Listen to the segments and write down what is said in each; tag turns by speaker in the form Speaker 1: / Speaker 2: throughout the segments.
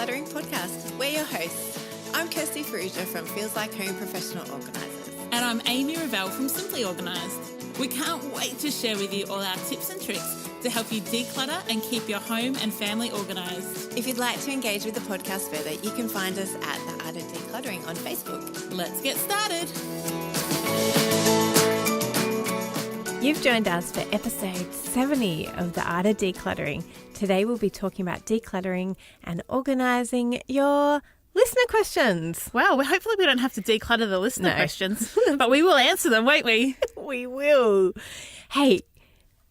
Speaker 1: Decluttering Podcast. We're your hosts. I'm Kirsty Ferrugia from Feels Like Home Professional Organisers.
Speaker 2: And I'm Amy Revell from Simply Organised. We can't wait to share with you all our tips and tricks to help you declutter and keep your home and family organised.
Speaker 1: If you'd like to engage with the podcast further, you can find us at The Art of Decluttering on Facebook.
Speaker 2: Let's get started.
Speaker 3: You've joined us for episode 70 of The Art of Decluttering. Today we'll be talking about decluttering and organising your listener questions.
Speaker 2: Wow, well, hopefully we don't have to declutter the listener questions, but we will answer them, won't we?
Speaker 3: We will. Hey,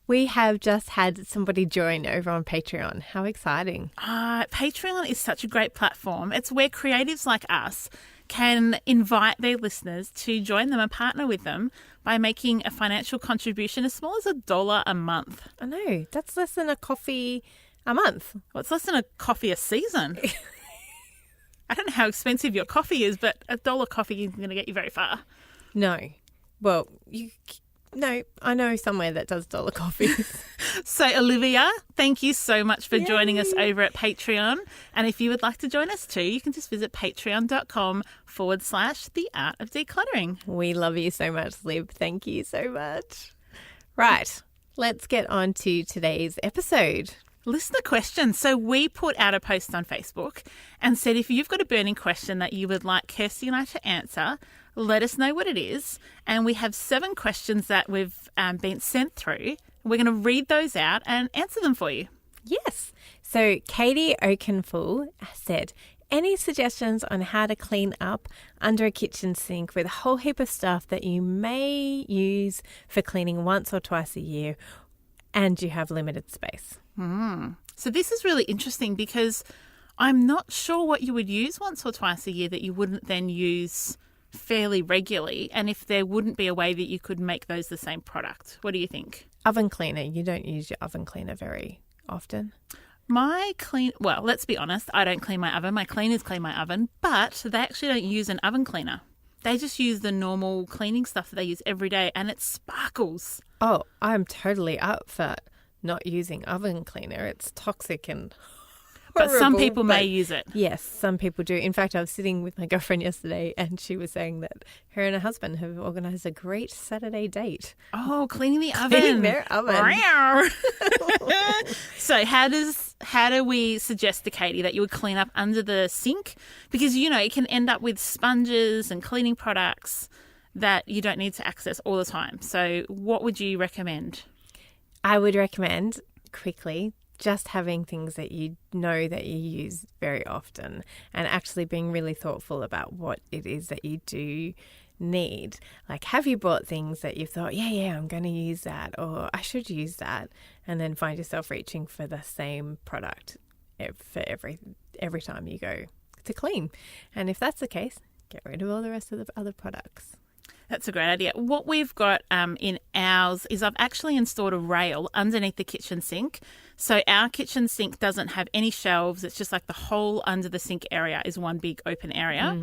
Speaker 3: we have just had somebody join over on Patreon. How exciting.
Speaker 2: Patreon is such a great platform. It's where creatives like us can invite their listeners to join them and partner with them by making a financial contribution as small as $1 a month.
Speaker 3: I know, that's less than a coffee a month.
Speaker 2: Well, it's less than a coffee a season. I don't know how expensive your coffee is, but $1 coffee isn't going to get you very far.
Speaker 3: No. Well, I know somewhere that does dollar coffees.
Speaker 2: So, Olivia, thank you so much for joining us over at Patreon. And if you would like to join us too, you can just visit patreon.com/The Art of Decluttering.
Speaker 3: We love you so much, Liv. Thank you so much. Right, let's get on to today's episode.
Speaker 2: Listener questions. So we put out a post on Facebook and said if you've got a burning question that you would like Kirsty and I to answer, let us know what it is. And we have 7 questions that we've been sent through. We're going to read those out and answer them for you.
Speaker 3: Yes. So Katie Oakenfull said, any suggestions on how to clean up under a kitchen sink with a whole heap of stuff that you may use for cleaning once or twice a year and you have limited space?
Speaker 2: So this is really interesting because I'm not sure what you would use once or twice a year that you wouldn't then use fairly regularly, and if there wouldn't be a way that you could make those the same product. What do you think?
Speaker 3: Oven cleaner. You don't use your oven cleaner very often.
Speaker 2: Well, let's be honest, I don't clean my oven. My cleaners clean my oven, but they actually don't use an oven cleaner. They just use the normal cleaning stuff that they use every day, and it sparkles.
Speaker 3: Oh, I'm totally up for not using oven cleaner. It's toxic and horrible.
Speaker 2: But some people may use it.
Speaker 3: Yes, some people do. In fact, I was sitting with my girlfriend yesterday and she was saying that her and her husband have organised a great Saturday date.
Speaker 2: Oh, cleaning the oven.
Speaker 3: Cleaning their oven.
Speaker 2: So how do we suggest to Katie that you would clean up under the sink? Because, it can end up with sponges and cleaning products that you don't need to access all the time. So what would you recommend?
Speaker 3: I would recommend, quickly, just having things that you know that you use very often and actually being really thoughtful about what it is that you do need. Like, have you bought things that you've thought, yeah, I'm going to use that, or I should use that, and then find yourself reaching for the same product for every time you go to clean. And if that's the case, get rid of all the rest of the other products.
Speaker 2: That's a great idea. What we've got in ours is I've actually installed a rail underneath the kitchen sink. So our kitchen sink doesn't have any shelves. It's just like the whole under the sink area is one big open area.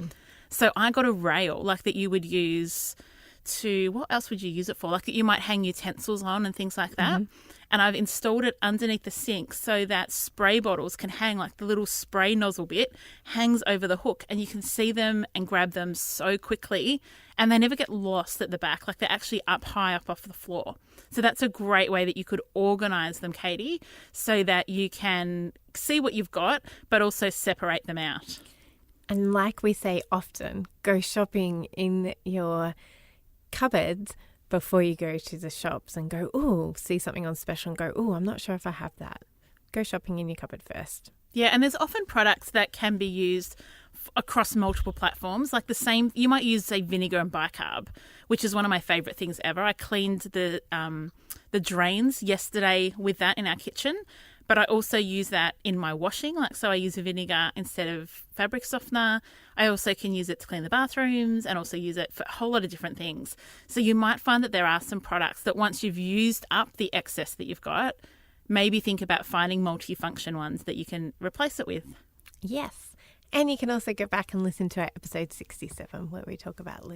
Speaker 2: So I got a rail like that you would use to, what else would you use it for? Like that you might hang utensils on and things like that. And I've installed it underneath the sink so that spray bottles can hang, like the little spray nozzle bit hangs over the hook and you can see them and grab them so quickly and they never get lost at the back. Like they're actually up high up off the floor. So that's a great way that you could organise them, Katie, so that you can see what you've got but also separate them out.
Speaker 3: And like we say often, go shopping in your cupboards before you go to the shops and go, see something on special and go, I'm not sure if I have that. Go shopping in your cupboard first.
Speaker 2: Yeah, and there's often products that can be used across multiple platforms. Like you might use, say, vinegar and bicarb, which is one of my favourite things ever. I cleaned the drains yesterday with that in our kitchen, but I also use that in my washing. So I use vinegar instead of fabric softener. I also can use it to clean the bathrooms and also use it for a whole lot of different things. So you might find that there are some products that once you've used up the excess that you've got, maybe think about finding multifunction ones that you can replace it with.
Speaker 3: Yes. And you can also go back and listen to our episode 67 where we talk about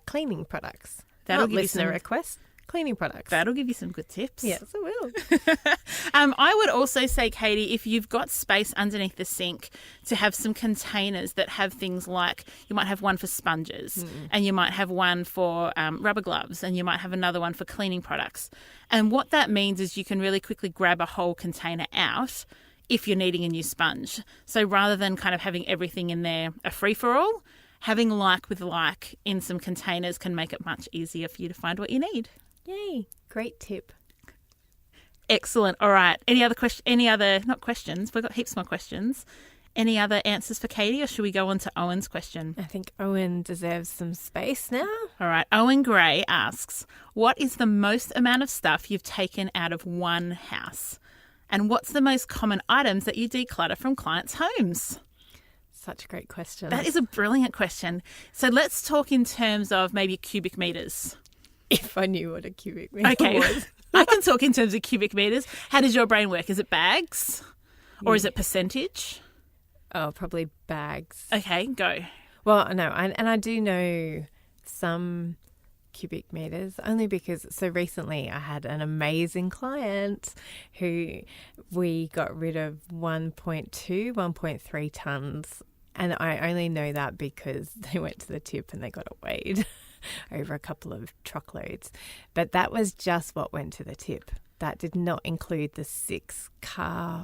Speaker 3: cleaning products.
Speaker 2: That'll
Speaker 3: Not
Speaker 2: give you
Speaker 3: listener
Speaker 2: some
Speaker 3: requests. cleaning products.
Speaker 2: That'll give you some good tips.
Speaker 3: Yes, it will.
Speaker 2: I would also say, Katie, if you've got space underneath the sink, to have some containers that have things like, you might have one for sponges and you might have one for rubber gloves and you might have another one for cleaning products. And what that means is you can really quickly grab a whole container out if you're needing a new sponge. So rather than kind of having everything in there a free-for-all, having like with like in some containers can make it much easier for you to find what you need.
Speaker 3: Yay. Great tip.
Speaker 2: Excellent. All right. Not questions. We've got heaps more questions. Any other answers for Katie, or should we go on to Owen's question?
Speaker 3: I think Owen deserves some space now.
Speaker 2: All right. Owen Gray asks, what is the most amount of stuff you've taken out of one house? And what's the most common items that you declutter from clients' homes?
Speaker 3: Such a great question.
Speaker 2: That is a brilliant question. So let's talk in terms of maybe cubic meters.
Speaker 3: If I knew what a cubic meter was.
Speaker 2: I can talk in terms of cubic meters. How does your brain work? Is it bags or is it percentage?
Speaker 3: Oh, probably bags.
Speaker 2: Okay, go.
Speaker 3: Well, no, and I do know some cubic meters only because so recently I had an amazing client who we got rid of 1.3 tons, and I only know that because they went to the tip and they got it weighed over a couple of truckloads. But that was just what went to the tip. That did not include the 6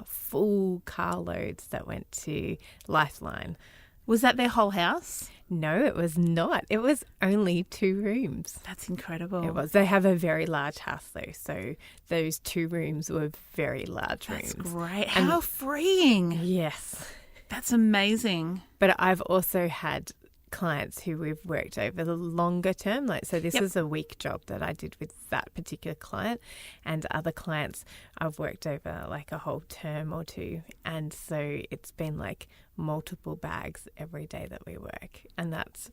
Speaker 3: full car loads that went to Lifeline.
Speaker 2: Was that their whole house?
Speaker 3: No, it was not. It was only 2 rooms.
Speaker 2: That's incredible.
Speaker 3: It was. They have a very large house though, so those 2 rooms were very large rooms.
Speaker 2: That's great. How freeing.
Speaker 3: Yes.
Speaker 2: That's amazing.
Speaker 3: But I've also had clients who we've worked over the longer term. So this is a week job that I did with that particular client, and other clients I've worked over like a whole term or 2. And so it's been like multiple bags every day that we work. And that's,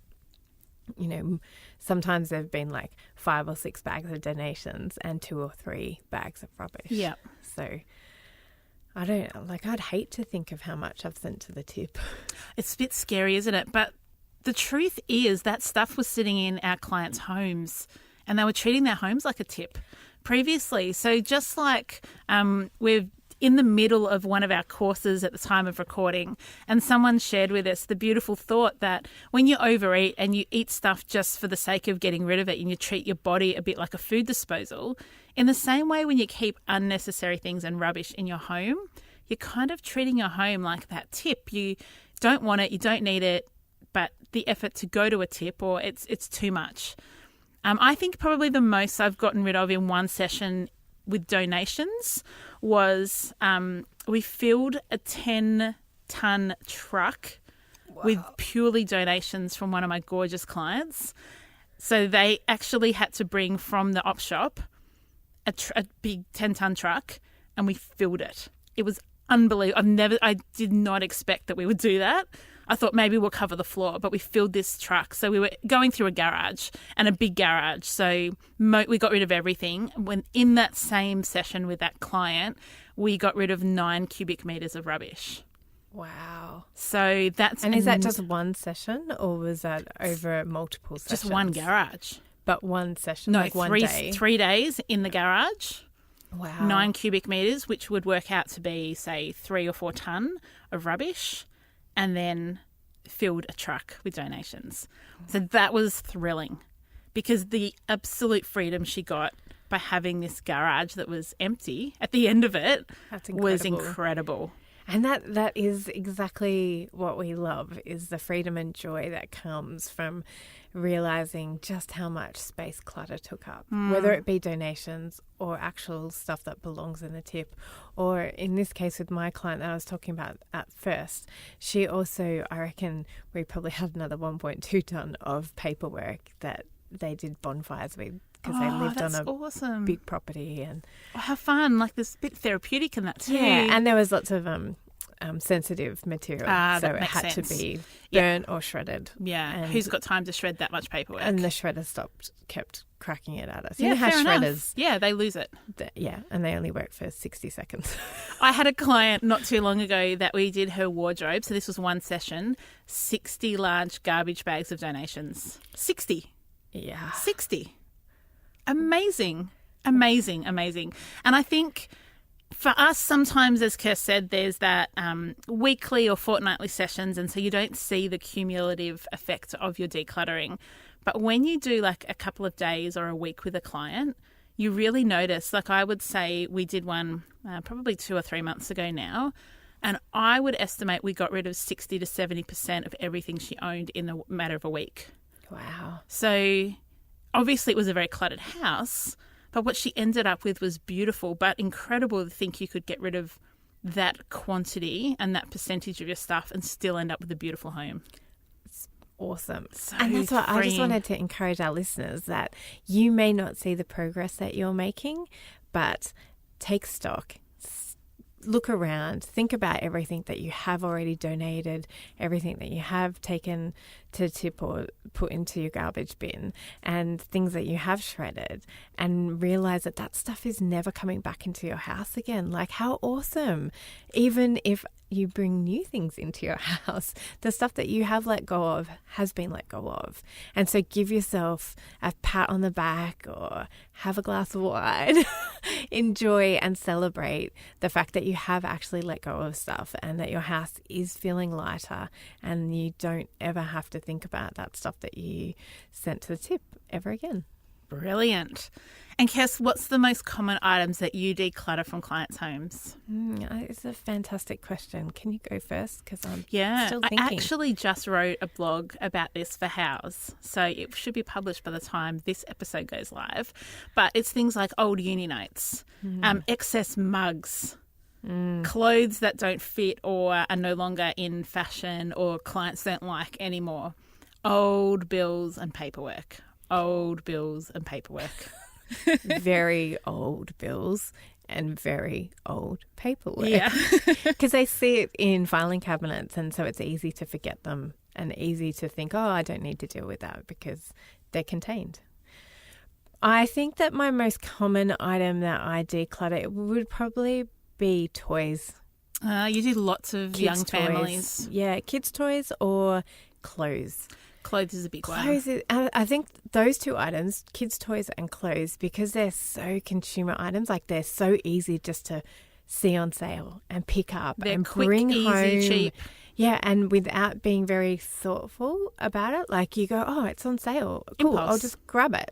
Speaker 3: sometimes there've been like 5 or 6 bags of donations and 2 or 3 bags of rubbish.
Speaker 2: Yeah.
Speaker 3: So I'd hate to think of how much I've sent to the tip.
Speaker 2: It's a bit scary, isn't it? But the truth is that stuff was sitting in our clients' homes and they were treating their homes like a tip previously. So just like we're in the middle of one of our courses at the time of recording, and someone shared with us the beautiful thought that when you overeat and you eat stuff just for the sake of getting rid of it and you treat your body a bit like a food disposal, in the same way when you keep unnecessary things and rubbish in your home, you're kind of treating your home like that tip. You don't want it, you don't need it, but the effort to go to a tip, or it's too much. I think probably the most I've gotten rid of in one session with donations was we filled a 10-ton truck with purely donations from one of my gorgeous clients. So they actually had to bring from the op shop a big 10-ton truck, and we filled it. It was unbelievable. I did not expect that we would do that. I thought maybe we'll cover the floor, but we filled this truck. So we were going through a garage, and a big garage. So we got rid of everything. When in that same session with that client, we got rid of 9 cubic meters of rubbish.
Speaker 3: Wow.
Speaker 2: So that's...
Speaker 3: And is that just one session, or was that over multiple sessions?
Speaker 2: Just one garage.
Speaker 3: But one session,
Speaker 2: no,
Speaker 3: like one day?
Speaker 2: 3 days in the garage.
Speaker 3: Wow.
Speaker 2: 9 cubic meters, which would work out to be, say, 3 or 4 ton of rubbish, and then filled a truck with donations. So that was thrilling, because the absolute freedom she got by having this garage that was empty at the end of it was incredible.
Speaker 3: And that is exactly what we love, is the freedom and joy that comes from realising just how much space clutter took up, whether it be donations or actual stuff that belongs in the tip. Or in this case with my client that I was talking about at first, she also, I reckon we probably had another 1.2 tonne of paperwork that they did bonfires with, because they lived on a big property. And
Speaker 2: how fun. Like, there's a bit therapeutic in that too.
Speaker 3: Yeah, and there was lots of sensitive material, so it had to be burnt or shredded.
Speaker 2: Yeah,
Speaker 3: and
Speaker 2: who's got time to shred that much paperwork?
Speaker 3: And the shredder kept cracking it at us.
Speaker 2: Yeah,
Speaker 3: you know how
Speaker 2: fair
Speaker 3: shredders...
Speaker 2: enough. Yeah, they lose it.
Speaker 3: And they only work for 60 seconds.
Speaker 2: I had a client not too long ago that we did her wardrobe, so this was one session, 60 large garbage bags of donations. 60.
Speaker 3: Yeah.
Speaker 2: 60. Amazing. Amazing. And I think for us, sometimes, as Kirst said, there's that weekly or fortnightly sessions, and so you don't see the cumulative effect of your decluttering. But when you do like a couple of days or a week with a client, you really notice. Like I would say we did one probably 2 or 3 months ago now, and I would estimate we got rid of 60 to 70% of everything she owned in a matter of a week.
Speaker 3: Wow.
Speaker 2: So obviously it was a very cluttered house, but what she ended up with was beautiful, but incredible to think you could get rid of that quantity and that percentage of your stuff and still end up with a beautiful home.
Speaker 3: Awesome.
Speaker 2: So
Speaker 3: and that's why I just
Speaker 2: freeing.
Speaker 3: wanted to encourage our listeners that you may not see the progress that you're making, but take stock. Look around, think about everything that you have already donated, everything that you have taken to tip or put into your garbage bin, and things that you have shredded, and realize that that stuff is never coming back into your house again. Like, how awesome. Even if you bring new things into your house, the stuff that you have let go of has been let go of. And so give yourself a pat on the back or have a glass of wine. Enjoy and celebrate the fact that you have actually let go of stuff and that your house is feeling lighter and you don't ever have to think about that stuff that you sent to the tip ever again.
Speaker 2: Brilliant. And Kirst, what's the most common items that you declutter from clients' homes?
Speaker 3: It's a fantastic question. Can you go first? Because I'm still
Speaker 2: I
Speaker 3: thinking.
Speaker 2: actually just wrote a blog about this for House, so it should be published by the time this episode goes live. But it's things like old uni notes, excess mugs, clothes that don't fit or are no longer in fashion or clients don't like anymore, old bills and paperwork.
Speaker 3: Very old bills and very old paperwork.
Speaker 2: Yeah.
Speaker 3: Because they sit in filing cabinets, and so it's easy to forget them and easy to think, oh, I don't need to deal with that because they're contained. I think that my most common item that I declutter would probably be toys.
Speaker 2: You do lots of
Speaker 3: Kids'
Speaker 2: young
Speaker 3: toys.
Speaker 2: families.
Speaker 3: Yeah, kids' toys or clothes.
Speaker 2: Clothes is a big one.
Speaker 3: Clothes, I think those two items, kids' toys and clothes, because they're so consumer items, like they're so easy just to see on sale and pick up
Speaker 2: They're
Speaker 3: and
Speaker 2: quick,
Speaker 3: bring
Speaker 2: easy,
Speaker 3: home.
Speaker 2: cheap.
Speaker 3: Yeah, and without being very thoughtful about it, like you go, oh, it's on sale. Cool, I'll
Speaker 2: Impulse.
Speaker 3: just grab it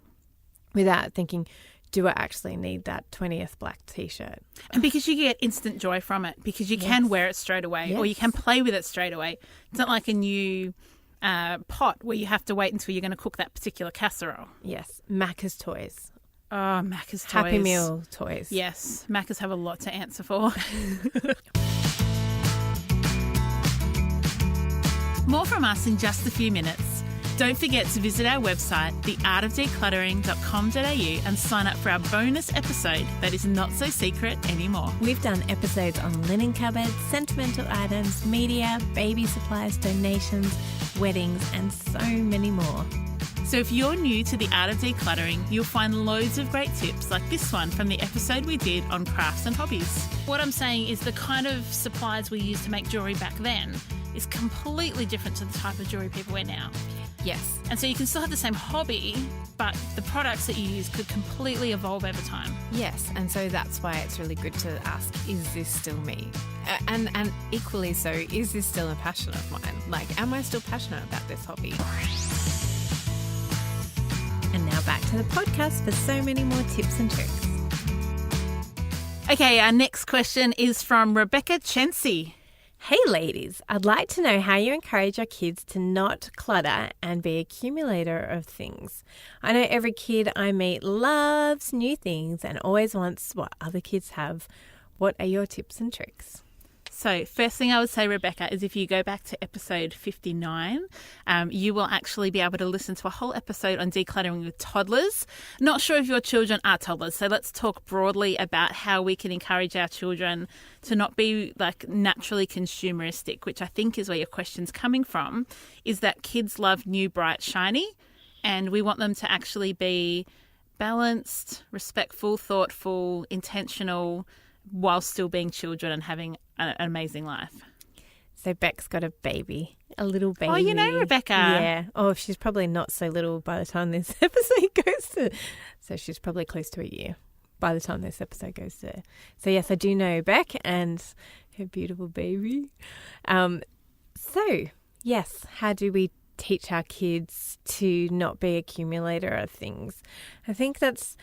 Speaker 3: without thinking, do I actually need that 20th black T-shirt?
Speaker 2: And because you get instant joy from it, because you can wear it straight away or you can play with it straight away. It's not like a new pot where you have to wait until you're going to cook that particular casserole.
Speaker 3: Yes, Macca's toys.
Speaker 2: Oh, Macca's toys.
Speaker 3: Happy Meal toys.
Speaker 2: Yes, Macca's have a lot to answer for. More from us in just a few minutes. Don't forget to visit our website, theartofdecluttering.com.au, and sign up for our bonus episode that is not so secret anymore.
Speaker 3: We've done episodes on linen cupboards, sentimental items, media, baby supplies, donations, weddings, and so many more.
Speaker 2: So if you're new to the art of decluttering, you'll find loads of great tips like this one from the episode we did on crafts and hobbies. What I'm saying is the kind of supplies we used to make jewellery back then is completely different to the type of jewellery people wear now.
Speaker 3: Yes.
Speaker 2: And so you can still have the same hobby, but the products that you use could completely evolve over time.
Speaker 4: Yes, and so that's why it's really good to ask, is this still me? And equally so, is this still a passion of mine? Like, am I still passionate about this hobby?
Speaker 3: And now back to the podcast for so many more tips and tricks.
Speaker 2: Okay, our next question is from Rebecca Chency.
Speaker 3: Hey ladies, I'd like to know how you encourage your kids to not clutter and be accumulator of things. I know every kid I meet loves new things and always wants what other kids have. What are your tips and tricks?
Speaker 2: So first thing I would say, Rebecca, is if you go back to episode 59, you will actually be able to listen to a whole episode on decluttering with toddlers. Not sure if your children are toddlers, so let's talk broadly about how we can encourage our children to not be like naturally consumeristic, which I think is where your question's coming from, is that kids love new, bright, shiny, and we want them to actually be balanced, respectful, thoughtful, intentional, while still being children and having an amazing life.
Speaker 3: So Beck's got a baby, a little baby.
Speaker 2: Oh, you know Rebecca.
Speaker 3: Yeah. Oh, she's probably not so little by the time this episode goes to. So she's probably close to a year by the time this episode goes to. So yes, I do know Beck and her beautiful baby. So yes, how do we teach our kids to not be accumulator of things? I think that's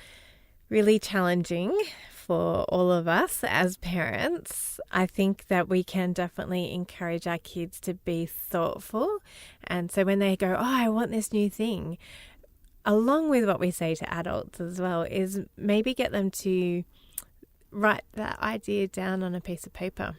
Speaker 3: really challenging for all of us as parents. I think that we can definitely encourage our kids to be thoughtful. And so when they go, oh, I want this new thing, along with what we say to adults as well, is maybe get them to write that idea down on a piece of paper.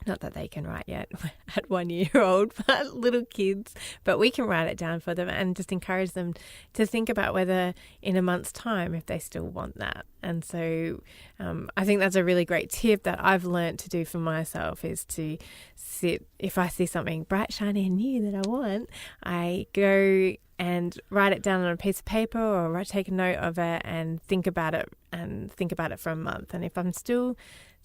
Speaker 3: Not that they can write yet at 1 year old, but little kids. But we can write it down for them and just encourage them to think about whether in a month's time, if they still want that. And so I think that's a really great tip that I've learned to do for myself, is to sit, if I see something bright, shiny and new that I want, I go and write it down on a piece of paper or take a note of it and think about it for a month. And if I'm still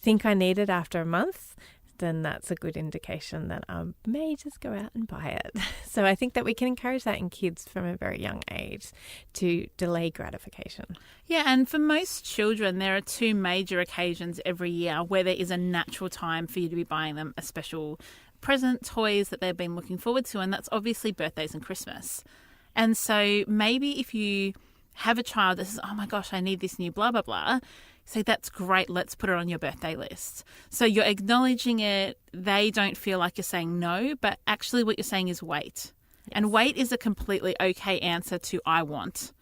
Speaker 3: think I need it after a month, then that's a good indication that I may just go out and buy it. So I think that we can encourage that in kids from a very young age, to delay gratification.
Speaker 2: Yeah, and for most children, there are two major occasions every year where there is a natural time for you to be buying them a special present, toys that they've been looking forward to, and that's obviously birthdays and Christmas. And so maybe if you have a child that says, oh my gosh, I need this new blah, blah, blah, say, that's great, let's put it on your birthday list. So you're acknowledging it. They don't feel like you're saying no, but actually what you're saying is wait. Yes. And wait is a completely okay answer to I want.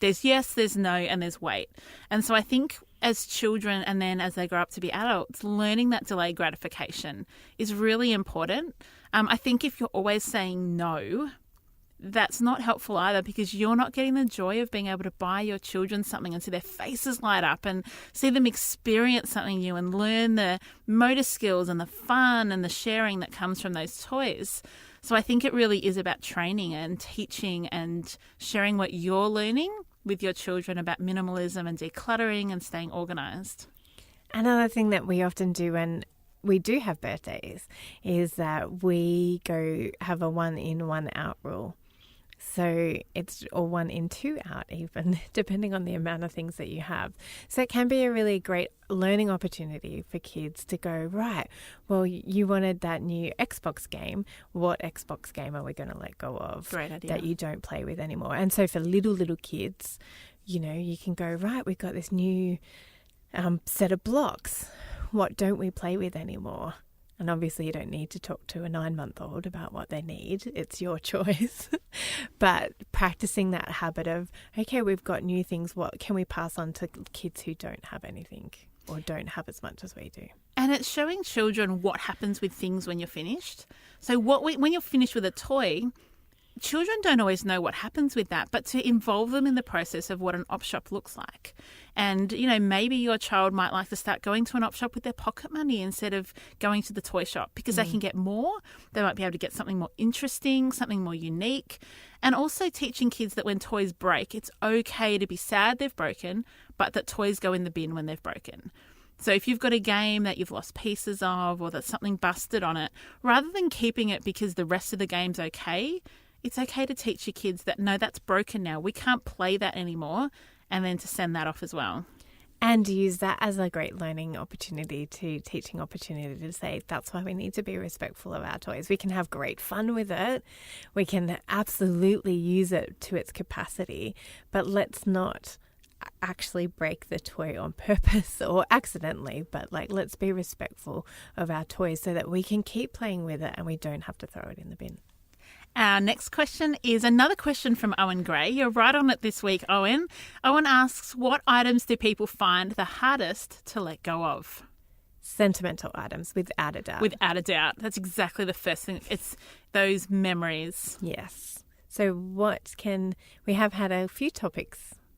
Speaker 2: There's yes, there's no, and there's wait. And so I think as children and then as they grow up to be adults, learning that delayed gratification is really important. I think if you're always saying no, that's not helpful either, because you're not getting the joy of being able to buy your children something and see their faces light up and see them experience something new and learn the motor skills and the fun and the sharing that comes from those toys. So I think it really is about training and teaching and sharing what you're learning with your children about minimalism and decluttering and staying organised.
Speaker 3: Another thing that we often do when we do have birthdays is that we go have a 1 in, 1 out rule. So it's or 1 in, 2 out even, depending on the amount of things that you have. So it can be a really great learning opportunity for kids to go, right, well, you wanted that new Xbox game. What Xbox game are we going to let go of?
Speaker 2: Great idea.
Speaker 3: That you don't play with anymore? And so for little kids, you know, you can go, right, we've got this new set of blocks. What don't we play with anymore? And obviously you don't need to talk to a 9-month-old about what they need. It's your choice. But practicing that habit of, okay, we've got new things. What can we pass on to kids who don't have anything or don't have as much as we do?
Speaker 2: And it's showing children what happens with things when you're finished. So when you're finished with a toy, children don't always know what happens with that, but to involve them in the process of what an op shop looks like. And, you know, maybe your child might like to start going to an op shop with their pocket money instead of going to the toy shop, because they can get more. They might be able to get something more interesting, something more unique. And also teaching kids that when toys break, it's okay to be sad they've broken, but that toys go in the bin when they've broken. So if you've got a game that you've lost pieces of or that something busted on it, rather than keeping it because the rest of the game's okay, it's okay to teach your kids that, no, that's broken now. We can't play that anymore, and then to send that off as well.
Speaker 3: And use that as a great learning opportunity, teaching opportunity to say that's why we need to be respectful of our toys. We can have great fun with it. We can absolutely use it to its capacity, but let's not actually break the toy on purpose or accidentally, but let's be respectful of our toys so that we can keep playing with it and we don't have to throw it in the bin.
Speaker 2: Our next question is another question from Owen Gray. You're right on it this week, Owen. Owen asks, what items do people find the hardest to let go of?
Speaker 3: Sentimental items, without a doubt.
Speaker 2: Without a doubt. That's exactly the first thing. It's those memories.
Speaker 3: Yes. So we have had a few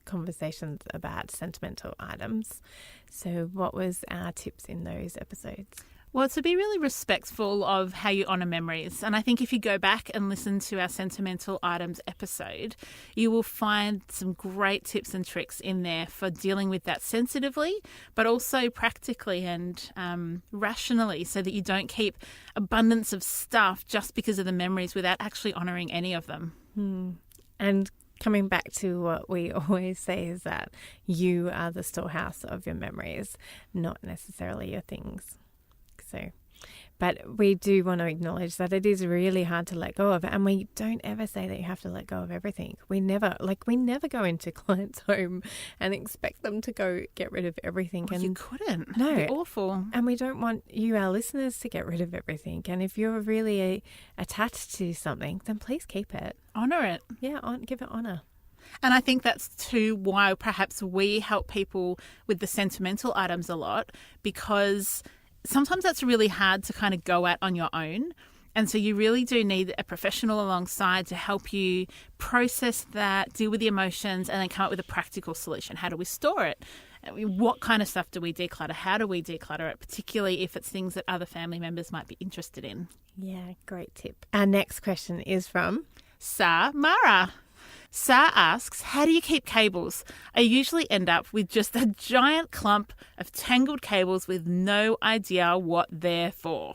Speaker 3: conversations about sentimental items. So what was our tips in those episodes?
Speaker 2: Well, to be really respectful of how you honour memories. And I think if you go back and listen to our sentimental items episode, you will find some great tips and tricks in there for dealing with that sensitively, but also practically and rationally, so that you don't keep abundance of stuff just because of the memories without actually honouring any of them.
Speaker 3: And coming back to what we always say is that you are the storehouse of your memories, not necessarily your things. So, but we do want to acknowledge that it is really hard to let go of, and we don't ever say that you have to let go of everything. We never go into clients' home and expect them to go get rid of everything.
Speaker 2: Well,
Speaker 3: and
Speaker 2: you couldn't.
Speaker 3: No.
Speaker 2: It'd be awful.
Speaker 3: And we don't want you, our listeners, to get rid of everything. And if you're really attached to something, then please keep it.
Speaker 2: Honour it.
Speaker 3: Yeah, give it honour.
Speaker 2: And I think that's too why perhaps we help people with the sentimental items a lot, because sometimes that's really hard to kind of go at on your own. And so you really do need a professional alongside to help you process that, deal with the emotions, and then come up with a practical solution. How do we store it? What kind of stuff do we declutter? How do we declutter it, particularly if it's things that other family members might be interested in?
Speaker 3: Yeah, great tip. Our next question is from
Speaker 2: Sa Mara. Sa asks, how do you keep cables? I usually end up with just a giant clump of tangled cables with no idea what they're for.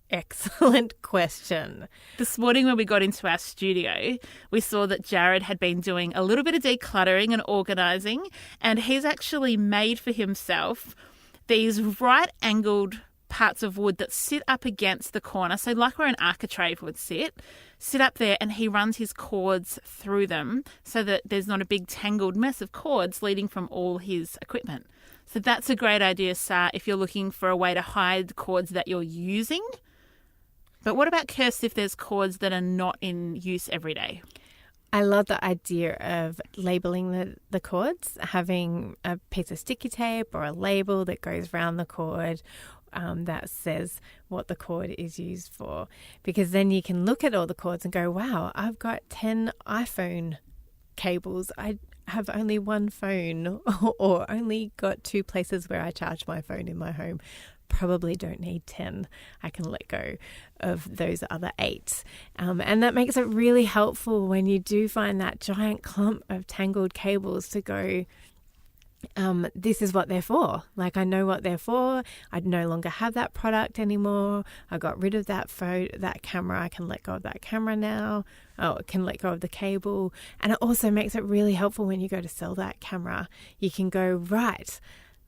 Speaker 3: Excellent question.
Speaker 2: This morning when we got into our studio, we saw that Jared had been doing a little bit of decluttering and organising, and he's actually made for himself these right-angled parts of wood that sit up against the corner, so like where an architrave would sit up there, and he runs his cords through them so that there's not a big tangled mess of cords leading from all his equipment. So that's a great idea, Sa, if you're looking for a way to hide cords that you're using. But what about, Kirsty, if there's cords that are not in use every day?
Speaker 3: I love the idea of labeling the cords, having a piece of sticky tape or a label that goes around the cord that says what the cord is used for, because then you can look at all the cords and go, wow, I've got 10 iPhone cables. I have only one phone or only got 2 places where I charge my phone in my home. Probably don't need 10. I can let go of those other 8. And that makes it really helpful when you do find that giant clump of tangled cables to go, this is what they're for. Like, I know what they're for. I no longer have that product anymore. I got rid of that camera. I can let go of that camera now. Oh, I can let go of the cable. And it also makes it really helpful when you go to sell that camera. You can go, right,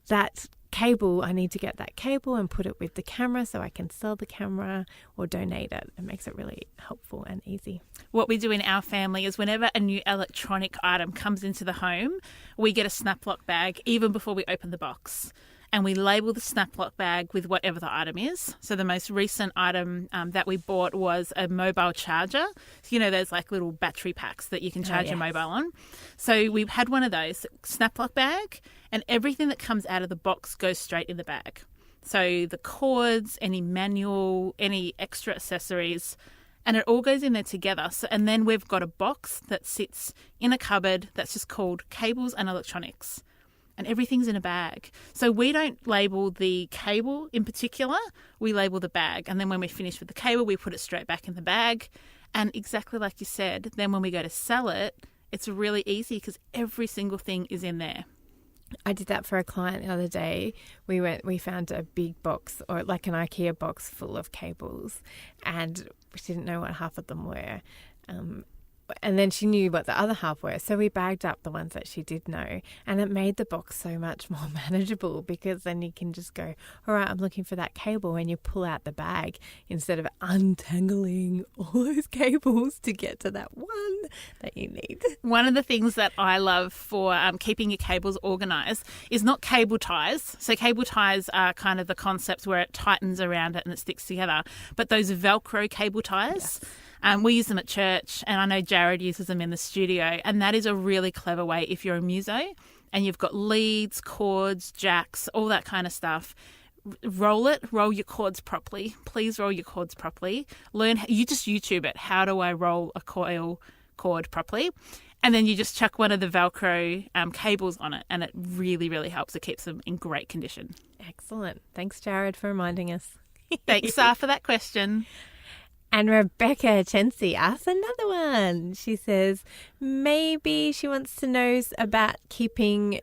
Speaker 3: that cable, I need to get that cable and put it with the camera so I can sell the camera or donate it. It makes it really helpful and easy.
Speaker 2: What we do in our family is whenever a new electronic item comes into the home, we get a Snap-Lock bag even before we open the box. And we label the Snap-Lock bag with whatever the item is. So the most recent item that we bought was a mobile charger. So, you know, there's like little battery packs that you can charge your mobile on. So we had one of those, Snap-Lock bag, and everything that comes out of the box goes straight in the bag. So the cords, any manual, any extra accessories, and it all goes in there together. So, and then we've got a box that sits in a cupboard that's just called cables and electronics. And everything's in a bag. So we don't label the cable in particular, we label the bag. And then when we finish with the cable, we put it straight back in the bag. And exactly like you said, then when we go to sell it, it's really easy because every single thing is in there.
Speaker 3: I did that for a client the other day. We found a big box, or like an IKEA box full of cables, and we didn't know what half of them were. And then she knew what the other half were. So we bagged up the ones that she did know. And it made the box so much more manageable, because then you can just go, all right, I'm looking for that cable, and you pull out the bag instead of untangling all those cables to get to that one that you need.
Speaker 2: One of the things that I love for keeping your cables organised is not cable ties. So cable ties are kind of the concept where it tightens around it and it sticks together. But those Velcro cable ties... Yes. We use them at church, and I know Jared uses them in the studio, and that is a really clever way if you're a muso and you've got leads, cords, jacks, all that kind of stuff. Roll your cords properly. Please roll your cords properly. You just YouTube it. How do I roll a coil cord properly? And then you just chuck one of the Velcro cables on it, and it really, really helps. It keeps them in great condition.
Speaker 3: Excellent. Thanks, Jared, for reminding us.
Speaker 2: Thanks, Sar, for that question.
Speaker 3: And Rebecca Chensi asks another one. She says maybe she wants to know about keeping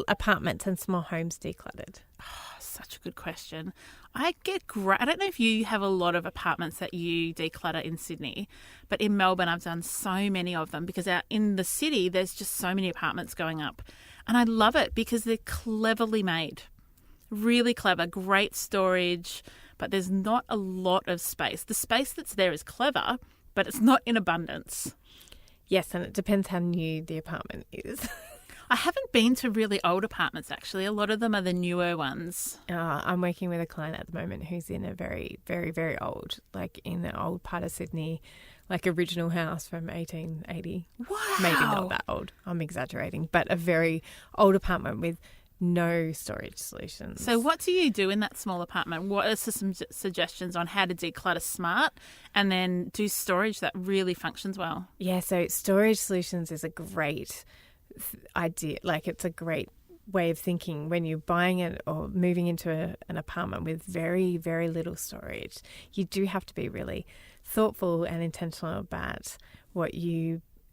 Speaker 3: apartments and small homes decluttered.
Speaker 2: Such a good question. I don't know if you have a lot of apartments that you declutter in Sydney, but in Melbourne I've done so many of them because out in the city there's just so many apartments going up. And I love it because they're cleverly made. Really clever, great storage, but there's not a lot of space. The space that's there is clever, but it's not in abundance.
Speaker 3: Yes, and it depends how new the apartment is.
Speaker 2: I haven't been to really old apartments, actually. A lot of them are the newer ones.
Speaker 3: I'm working with a client at the moment who's in a very, very, very old, like in the old part of Sydney, like original house from 1880.
Speaker 2: Wow.
Speaker 3: Maybe not that old. I'm exaggerating. But a very old apartment with no storage solutions.
Speaker 2: So what do you do in that small apartment? What are some suggestions on how to declutter smart and then do storage that really functions well?
Speaker 3: Yeah, so storage solutions is a great idea. Like it's a great way of thinking when you're buying it or moving into an apartment with very, very little storage. You do have to be really thoughtful and intentional about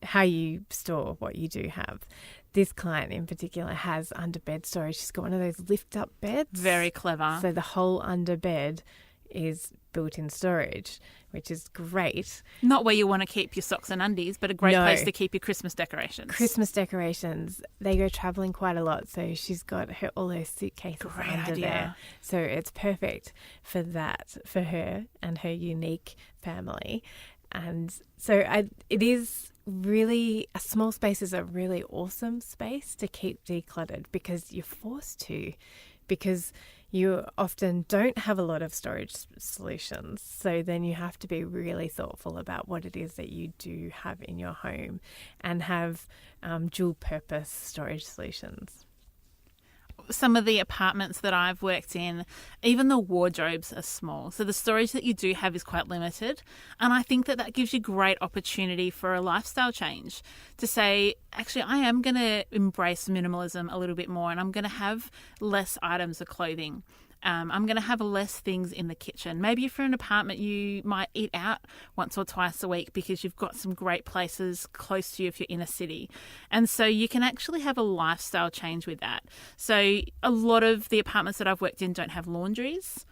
Speaker 3: how you store what you do have. This client in particular has under bed storage. She's got one of those lift up beds.
Speaker 2: Very clever.
Speaker 3: So the whole under bed is built-in storage, which is great.
Speaker 2: Not where you want to keep your socks and undies, but a great place to keep your Christmas decorations.
Speaker 3: Christmas decorations. They go travelling quite a lot, so she's got all her suitcases under there. So it's perfect for that, for her and her unique family. And so it is really, a small space is a really awesome space to keep decluttered because you're forced to, because you often don't have a lot of storage solutions. So then you have to be really thoughtful about what it is that you do have in your home and have dual purpose storage solutions.
Speaker 2: Some of the apartments that I've worked in, even the wardrobes are small. So the storage that you do have is quite limited. And I think that gives you great opportunity for a lifestyle change to say, actually, I am going to embrace minimalism a little bit more and I'm going to have less items of clothing. I'm going to have less things in the kitchen. Maybe if you're in an apartment, you might eat out once or twice a week because you've got some great places close to you if you're in a city. And so you can actually have a lifestyle change with that. So a lot of the apartments that I've worked in don't have laundries.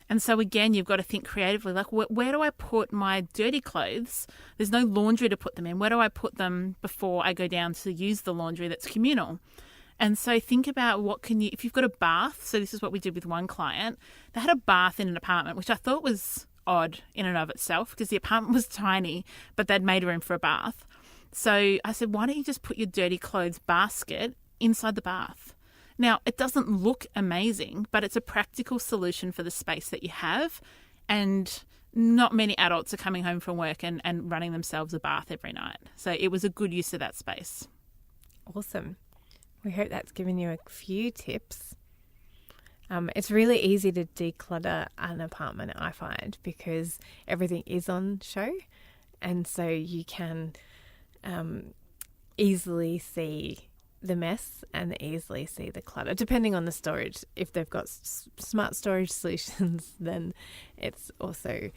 Speaker 2: And so again, you've got to think creatively, like where do I put my dirty clothes? There's no laundry to put them in. Where do I put them before I go down to use the laundry that's communal? And so think about if you've got a bath, so this is what we did with one client, they had a bath in an apartment, which I thought was odd in and of itself because the apartment was tiny, but they'd made room for a bath. So I said, why don't you just put your dirty clothes basket inside the bath? Now, it doesn't look amazing, but it's a practical solution for the space that you have. And not many adults are coming home from work and running themselves a bath every night. So it was a good use of that space.
Speaker 3: Awesome. We hope that's given you a few tips. It's really easy to declutter an apartment, I find, because everything is on show. And so you can easily see the mess and easily see the clutter, depending on the storage. If they've got smart storage solutions, then it's also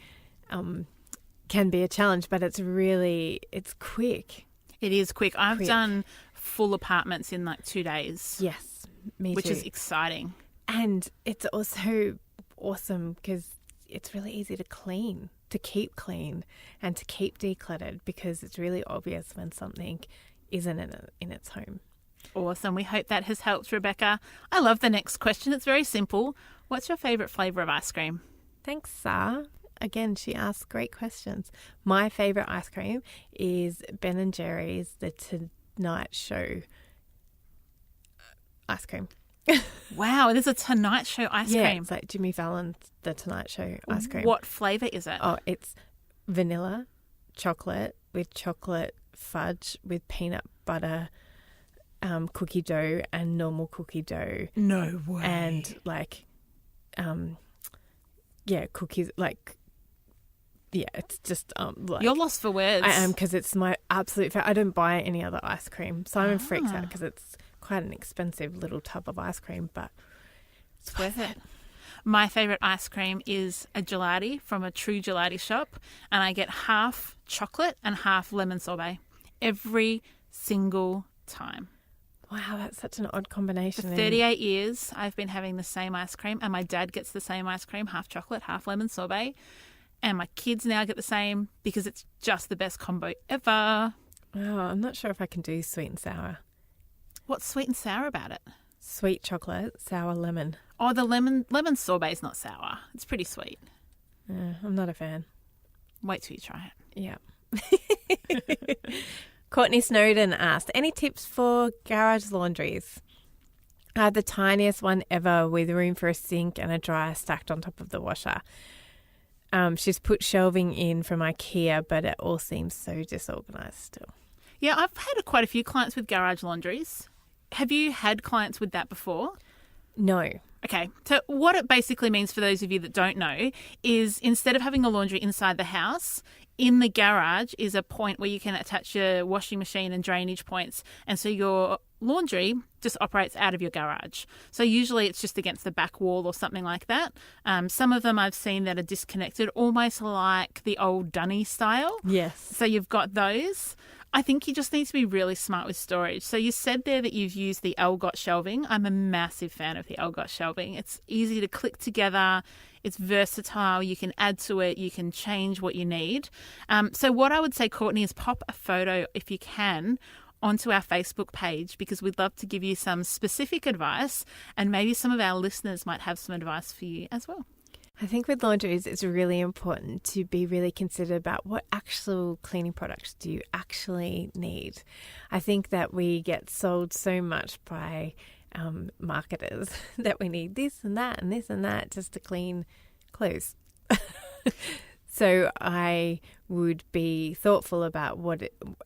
Speaker 3: can be a challenge, but it's quick.
Speaker 2: It is quick. I've done full apartments in like 2 days.
Speaker 3: Yes, me too.
Speaker 2: Which is exciting.
Speaker 3: And it's also awesome because it's really easy to clean, to keep clean and to keep decluttered because it's really obvious when something isn't in its home.
Speaker 2: Awesome. We hope that has helped, Rebecca. I love the next question. It's very simple. What's your favourite flavour of ice cream?
Speaker 3: Thanks, Sar. Again, she asks great questions. My favourite ice cream is Ben & Jerry's The Tonight Show ice cream.
Speaker 2: Wow, there's a Tonight Show ice cream.
Speaker 3: Yeah, it's like Jimmy Fallon's The Tonight Show ice cream.
Speaker 2: What flavour is it?
Speaker 3: Oh, it's vanilla chocolate with chocolate fudge with peanut butter, cookie dough and normal cookie dough.
Speaker 2: No way.
Speaker 3: And cookies it's just
Speaker 2: You're lost for words.
Speaker 3: I am, because it's my absolute favorite. I don't buy any other ice cream. Simon freaks out because it's quite an expensive little tub of ice cream, but
Speaker 2: it's worth it. My favourite ice cream is a gelati from a true gelati shop, and I get half chocolate and half lemon sorbet every single time.
Speaker 3: Wow, that's such an odd combination.
Speaker 2: For 38 years, I've been having the same ice cream, and my dad gets the same ice cream, half chocolate, half lemon sorbet. And my kids now get the same because it's just the best combo ever.
Speaker 3: Oh, I'm not sure if I can do sweet and sour.
Speaker 2: What's sweet and sour about it?
Speaker 3: Sweet chocolate, sour lemon.
Speaker 2: Oh, the lemon sorbet is not sour. It's pretty sweet.
Speaker 3: I'm not a fan.
Speaker 2: Wait till you try it.
Speaker 3: Yeah. Courtney Snowden asked, any tips for garage laundries? I had the tiniest one ever with room for a sink and a dryer stacked on top of the washer. She's put shelving in from IKEA, but it all seems so disorganised still.
Speaker 2: Yeah, I've had quite a few clients with garage laundries. Have you had clients with that before?
Speaker 3: No.
Speaker 2: Okay, so what it basically means for those of you that don't know is instead of having a laundry inside the house, in the garage is a point where you can attach your washing machine and drainage points. And so your laundry just operates out of your garage. So usually it's just against the back wall or something like that. Some of them I've seen that are disconnected, almost like the old dunny style.
Speaker 3: Yes.
Speaker 2: So you've got those. I think you just need to be really smart with storage. So you said there that you've used the Elgot shelving. I'm a massive fan of the Elgot shelving. It's easy to click together. It's versatile. You can add to it. You can change what you need. So what I would say, Courtney, is pop a photo, if you can, onto our Facebook page, because we'd love to give you some specific advice, and maybe some of our listeners might have some advice for you as well.
Speaker 3: I think with laundries, it's really important to be really considerate about what actual cleaning products do you actually need. I think that we get sold so much by marketers that we need this and that and this and that just to clean clothes. So I would be thoughtful about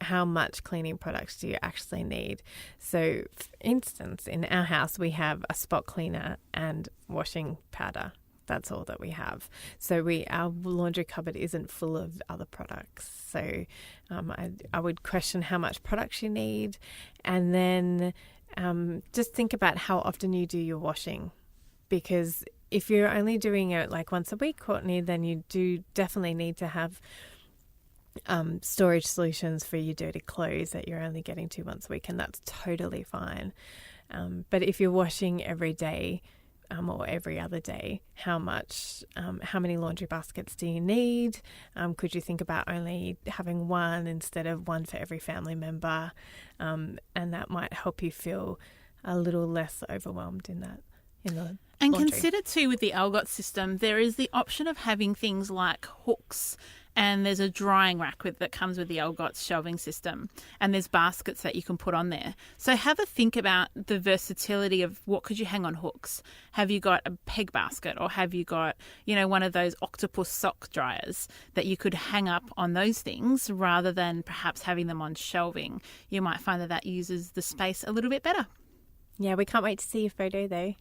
Speaker 3: how much cleaning products do you actually need. So, for instance, in our house, we have a spot cleaner and washing powder. That's all that we have. So our laundry cupboard isn't full of other products. So I would question how much products you need, and then just think about how often you do your washing, because if you're only doing it like once a week, Courtney, then you do definitely need to have storage solutions for your dirty clothes that you're only getting to once a week, and that's totally fine. But if you're washing every day, or every other day, how many laundry baskets do you need? Could you think about only having one instead of one for every family member? And that might help you feel a little less overwhelmed in the
Speaker 2: And
Speaker 3: laundry.
Speaker 2: consider too, with the Elgot system, there is the option of having things like hooks, and there's a drying rack that comes with the Elgot shelving system, and there's baskets that you can put on there. So have a think about the versatility of what could you hang on hooks. Have you got a peg basket, or have you got, one of those octopus sock dryers that you could hang up on those things rather than perhaps having them on shelving? You might find that uses the space a little bit better.
Speaker 3: Yeah, we can't wait to see your photo though.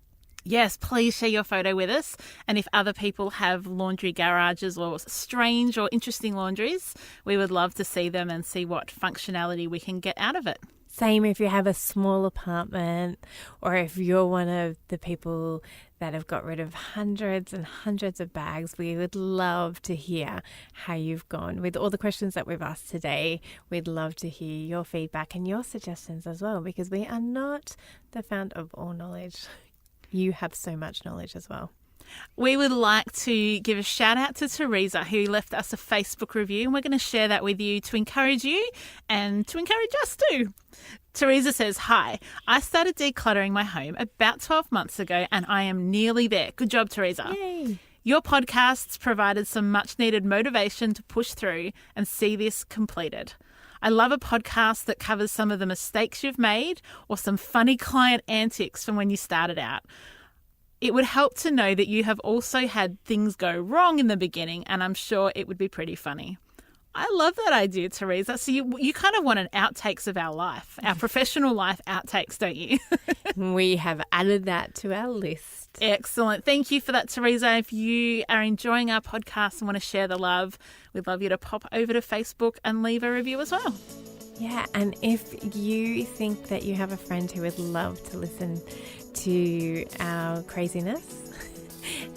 Speaker 2: Yes, please share your photo with us. And if other people have laundry garages or strange or interesting laundries, we would love to see them and see what functionality we can get out of it.
Speaker 3: Same if you have a small apartment, or if you're one of the people that have got rid of hundreds and hundreds of bags. We would love to hear how you've gone with all the questions that we've asked today. We'd love to hear your feedback and your suggestions as well, because we are not the fount of all knowledge. You have so much knowledge as well.
Speaker 2: We would like to give a shout out to Teresa, who left us a Facebook review, and we're going to share that with you to encourage you and to encourage us too. Teresa says, "Hi, I started decluttering my home about 12 months ago and I am nearly there." Good job, Teresa.
Speaker 3: Yay.
Speaker 2: Your podcasts provided some much needed motivation to push through and see this completed. I love a podcast that covers some of the mistakes you've made or some funny client antics from when you started out. It would help to know that you have also had things go wrong in the beginning, and I'm sure it would be pretty funny. I love that idea, Teresa. So you kind of want an outtakes of our life, our professional life outtakes, don't you?
Speaker 3: We have added that to our list.
Speaker 2: Excellent. Thank you for that, Teresa. If you are enjoying our podcast and want to share the love, we'd love you to pop over to Facebook and leave a review as well.
Speaker 3: Yeah, and if you think that you have a friend who would love to listen to our craziness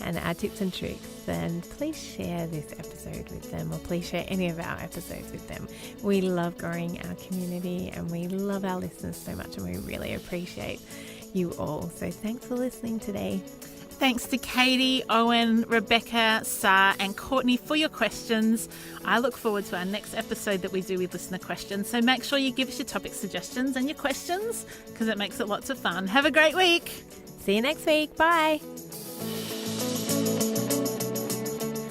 Speaker 3: and our tips and tricks, then please share this episode with them, or please share any of our episodes with them. We love growing our community and we love our listeners so much, and we really appreciate you all. So thanks for listening today.
Speaker 2: Thanks to Katie, Owen, Rebecca, Sar and Courtney for your questions. I look forward to our next episode that we do with listener questions. So make sure you give us your topic suggestions and your questions, because it makes it lots of fun. Have a great week.
Speaker 3: See you next week. Bye.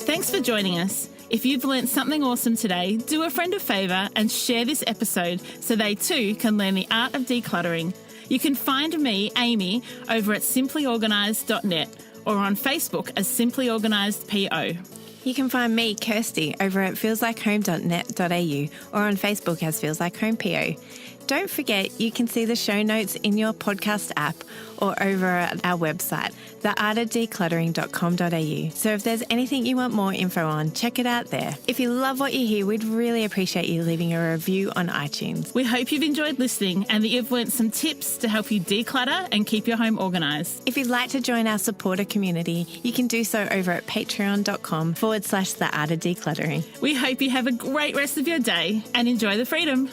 Speaker 2: Thanks for joining us. If you've learnt something awesome today, do a friend a favour and share this episode so they too can learn the art of decluttering. You can find me, Amy, over at simplyorganised.net or on Facebook as Simply Organised PO.
Speaker 1: You can find me, Kirsty, over at feelslikehome.net.au or on Facebook as Feels Like Home PO. Don't forget, you can see the show notes in your podcast app or over at our website, theartofdecluttering.com.au. So if there's anything you want more info on, check it out there. If you love what you hear, we'd really appreciate you leaving a review on iTunes.
Speaker 2: We hope you've enjoyed listening and that you've learnt some tips to help you declutter and keep your home organised.
Speaker 1: If you'd like to join our supporter community, you can do so over at patreon.com/theartofdecluttering.
Speaker 2: We hope you have a great rest of your day and enjoy the freedom.